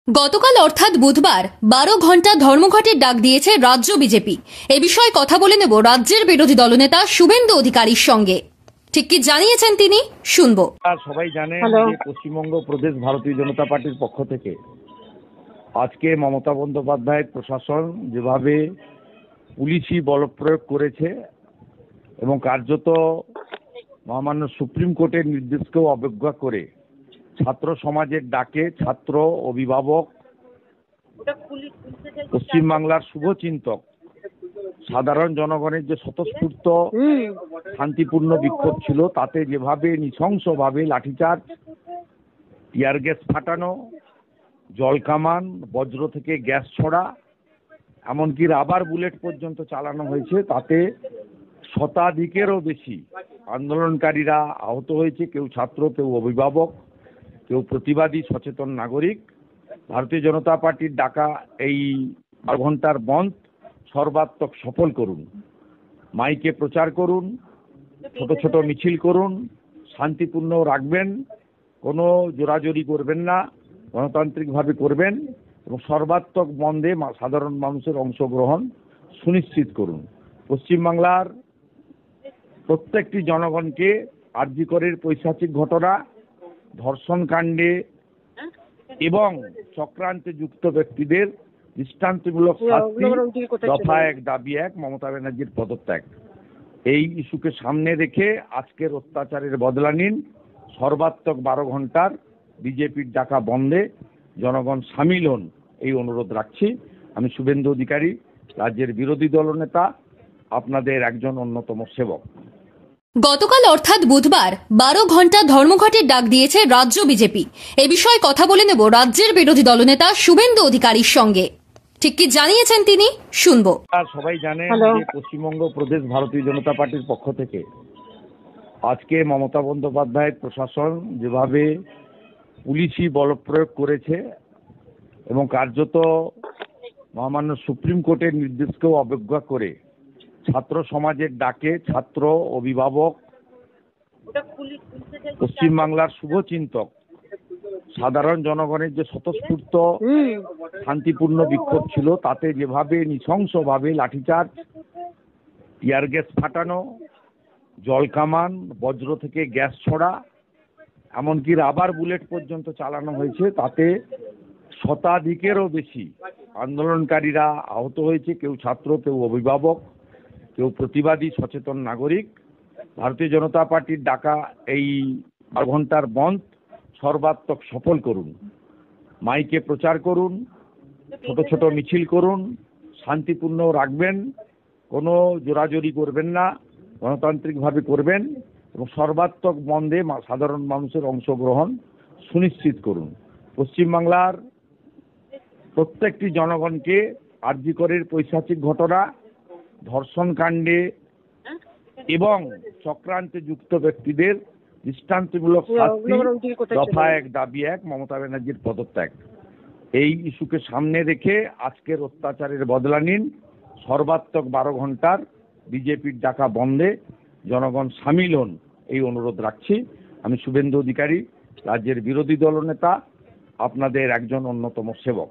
গতকাল অর্থাৎ বুধবার 12 ঘন্টা ধর্মঘটের ডাক দিয়েছে রাজ্য বিজেপি। এ বিষয়ে কথা বলে নেব রাজ্যের বিরোধী দলনেতা শুভেন্দু অধিকারীর সঙ্গে। ঠিক কি জানিয়েছেন তিনি, শুনবো। সবাই জানেন যে পশ্চিমবঙ্গ প্রদেশ ভারতীয় জনতা পার্টির পক্ষ থেকে আজকে মমতা বন্দ্যোপাধ্যায়ের প্রশাসন যেভাবে পুলিশি বলপ্রয়োগ করেছে এবং কার্যত মহামান্য সুপ্রিম কোর্টের নির্দেশকেও অবজ্ঞা করে ছাত্র সমাজের ডাকে ছাত্র, অভিভাবক, পশ্চিমবাংলার শুভচিন্তক, সাধারণ জনগণের যে স্বতঃস্ফূর্ত শান্তিপূর্ণ বিক্ষোভ ছিল তাতে যেভাবে নৃশংসভাবে লাঠিচার্জ, টিয়ার গ্যাস ফাটানো, জল কামান, বজ্র থেকে গ্যাস ছড়া, এমনকি রাবার বুলেট পর্যন্ত চালানো হয়েছে, তাতে শতাধিকেরও বেশি আন্দোলনকারীরা আহত হয়েছে। কেউ ছাত্র, কেউ অভিভাবক, কেউ প্রতিবাদী সচেতন নাগরিক। ভারতীয় জনতা পার্টির ডাকা এই 12 ঘন্টার বন্ধ সর্বাত্মক সফল করুন, মাইকে প্রচার করুন, ছোট ছোট মিছিল করুন, শান্তিপূর্ণ রাখবেন, কোনো জোরাজোরি করবেন না, গণতান্ত্রিকভাবে করবেন এবং সর্বাত্মক বন্ধে সাধারণ মানুষের অংশগ্রহণ সুনিশ্চিত করুন। পশ্চিমবাংলার প্রত্যেকটি জনগণকে আরজি করের পৈশাচিক ঘটনা, ধর্ষণ কাণ্ডে এবং চক্রান্তে যুক্ত ব্যক্তিদের দৃষ্টান্তমূলক শাস্তি, দফা 1 দাবি 1 মমতা ব্যানার্জির পদত্যাগ, এই ইস্যুকে সামনে রেখে আজকের অত্যাচারের বদলা নিন। সর্বাত্মক 12 ঘন্টার বিজেপির ডাকা বন্ধে জনগণ সামিল হন, এই অনুরোধ রাখছি। আমি শুভেন্দু অধিকারী, রাজ্যের বিরোধী দলনেতা, আপনাদের একজন অন্যতম সেবক। গতকাল অর্থাৎ বুধবার 12 ঘন্টা ধর্মঘটের ডাক দিয়েছে রাজ্য বিজেপি। এ বিষয়ে কথা বলে নেব রাজ্যের বিরোধী দলনেতা শুভেন্দু অধিকারীর সঙ্গে। ঠিক কি জানিয়েছেন তিনি, শুনবো। সবাই জানেন যে পশ্চিমবঙ্গ প্রদেশ ভারতীয় জনতা পার্টির পক্ষ থেকে আজকে মমতা বন্দ্যোপাধ্যায়ের প্রশাসন যেভাবে পুলিশি বলপ্রয়োগ করেছে এবং কার্যত মহামান্য সুপ্রিম কোর্টের নির্দেশকেও অবজ্ঞা করে ছাত্র সমাজের ডাকে ছাত্র, অভিভাবক, পশ্চিমবাংলার শুভচিন্তক, সাধারণ জনগণের যে স্বতঃস্ফূর্ত শান্তিপূর্ণ বিক্ষোভ ছিল তাতে যেভাবে নৃশংসভাবে লাঠিচার্জ, টিয়ার গ্যাস ফাটানো, জল কামান, বজ্র থেকে গ্যাস ছড়া, এমনকি রাবার বুলেট পর্যন্ত চালানো হয়েছে, তাতে শতাধিকেরও বেশি আন্দোলনকারীরা আহত হয়েছে। কেউ ছাত্র, কেউ অভিভাবক, কেউ প্রতিবাদী সচেতন নাগরিক। ভারতীয় জনতা পার্টির ডাকা এই 12 ঘন্টার বন্ধ সর্বাত্মক সফল করুন, মাইকে প্রচার করুন, ছোট ছোট মিছিল করুন, শান্তিপূর্ণ রাখবেন, কোনো জোরাজোরি করবেন না, গণতান্ত্রিকভাবে করবেন এবং সর্বাত্মক বন্ধে সাধারণ মানুষের অংশগ্রহণ সুনিশ্চিত করুন। পশ্চিমবাংলার প্রত্যেকটি জনগণকে আরজি করের পৈশাচিক ঘটনা, ধর্ষণ কাণ্ডে এবং চক্রান্তে যুক্ত ব্যক্তিদের দৃষ্টান্তমূলক শাস্তি, দফা 1 দাবি 1 মমতা ব্যানার্জির পদত্যাগ, এই ইস্যুকে সামনে রেখে আজকের অত্যাচারের বদলা নিন। সর্বাত্মক 12 ঘন্টার বিজেপির ডাকা বন্ধে জনগণ সামিল হন, এই অনুরোধ রাখছি। আমি শুভেন্দু অধিকারী, রাজ্যের বিরোধী দলনেতা, আপনাদের একজন অন্যতম সেবক।